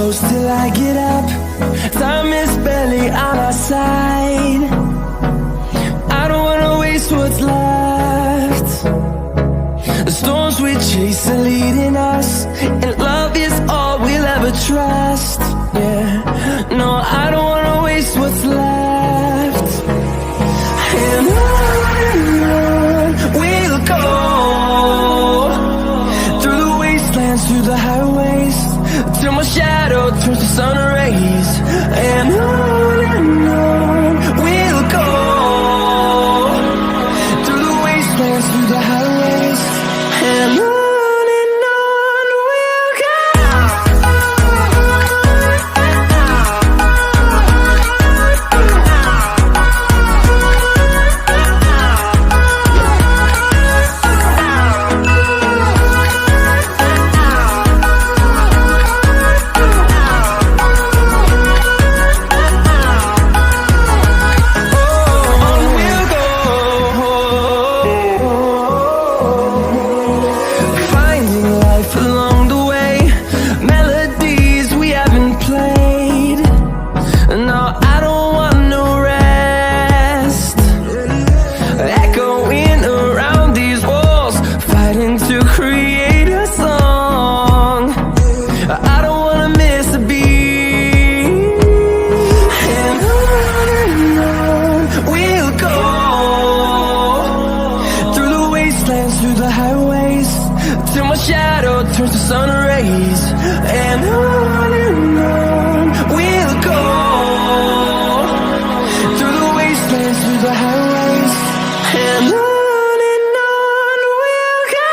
close till I get up. Time is barely on our side. I don't wanna waste what's left. The storms we chase are leading us, and love is all we'll ever trust. Yeah, no, I don't wanna waste what's left. And on we'll go, through the wastelands, through the highways, till my shadow turns to sun rays. And on we'll go, through the wastelands, through the highways, and on we'll go. Along the way, melodies we haven't played. No, I don't want no rest. Echoing around these walls, fighting to create a song. I don't wanna miss a beat. And on we'll go, through the wastelands, through the highways, till my shadow turns to sun rays. And on we'll go, through the wastelands, through the highways, and on we'll go.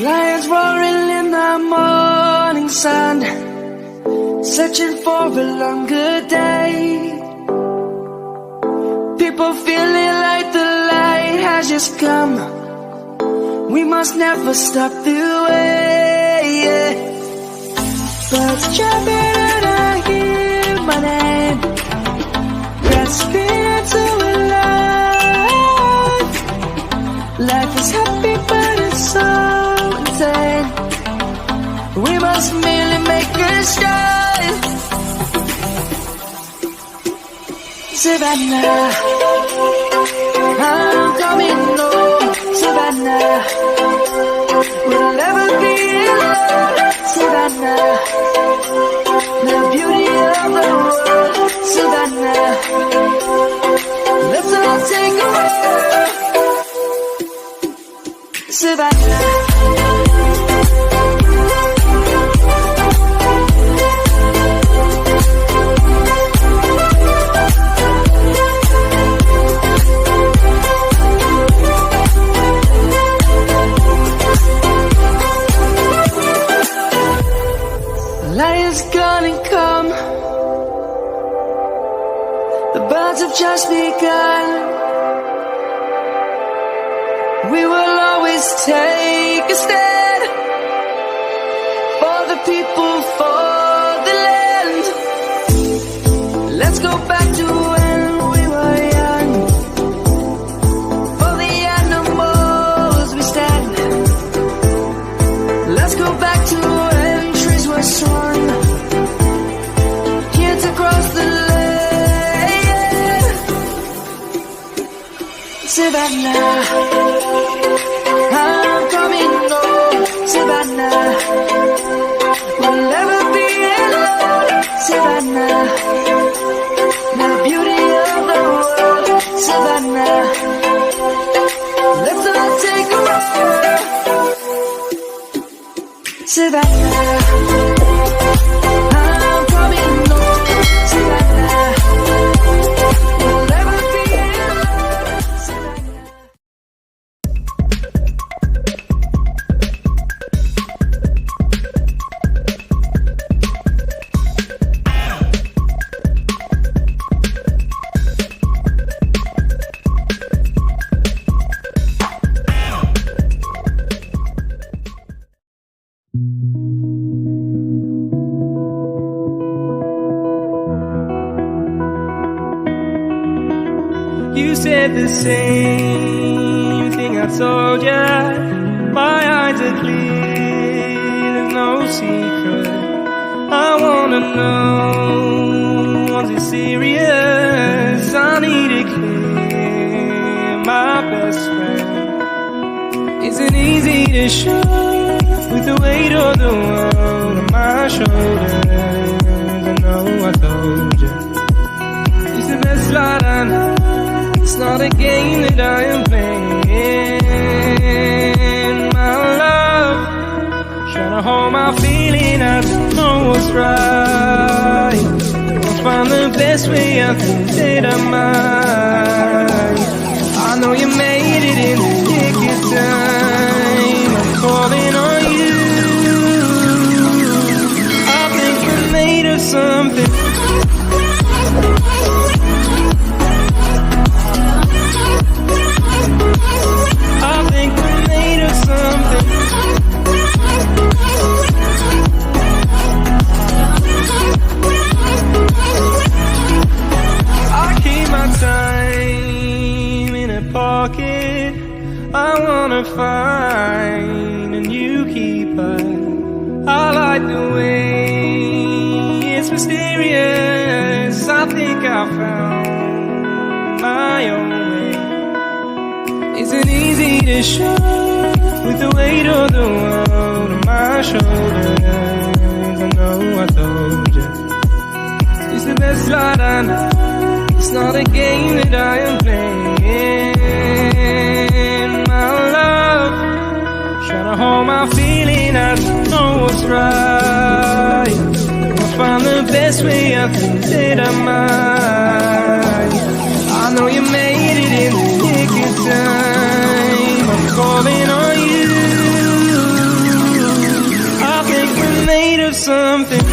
Lions roaring in the morning sun, searching for a longer day. People feeling like the light has just come. We must never stop the way. Birds jumping and I hear my name, grasping into a life. Life is happy but it's so insane. We must merely make a start. Savannah, I'm coming home. Savannah, we'll never be alone. Savannah, the beauty of the world. Savannah, let's all take a walk. Savannah, lion's gonna come. The birds have just begun. We will always take a stand for the people, for the land. Let's go back to when we were young. For the animals we stand. Let's go back to when trees were swung. Kids across the land. Savannah, I'm coming home. Savannah, we'll never be alone. Savannah, the beauty of the world. Savannah, let's all take a walk. Savannah, I'm coming home. Savannah, we'll never You said the same thing I told ya. My eyes are clear, there's no secret. I wanna know, was it serious? I need it clear, my best friend. Isn't easy to show with the weight of the world on my shoulders. I know I told you, it's the best light I know. It's not a game that I am playing, my love. Trying to hold my feeling, I don't know what's right. I'll find the best way, I think that I might. I know you made it in the nick of time. I'm calling on you. I think we're made of something. I think we're made of something. I keep my time in a pocket. I wanna find a new keeper. I like the way it's mysterious. I think I found my own way. Isn't easy to show with the weight of the world on my shoulders. I know I told you, it's the best light I know. It's not a game that I am playing, my love. Trying to hold my feeling, I don't know what's right. I'll find the best way, I think that I might. I know you made it in the nick of time. I'm calling on you. I think we're made of something.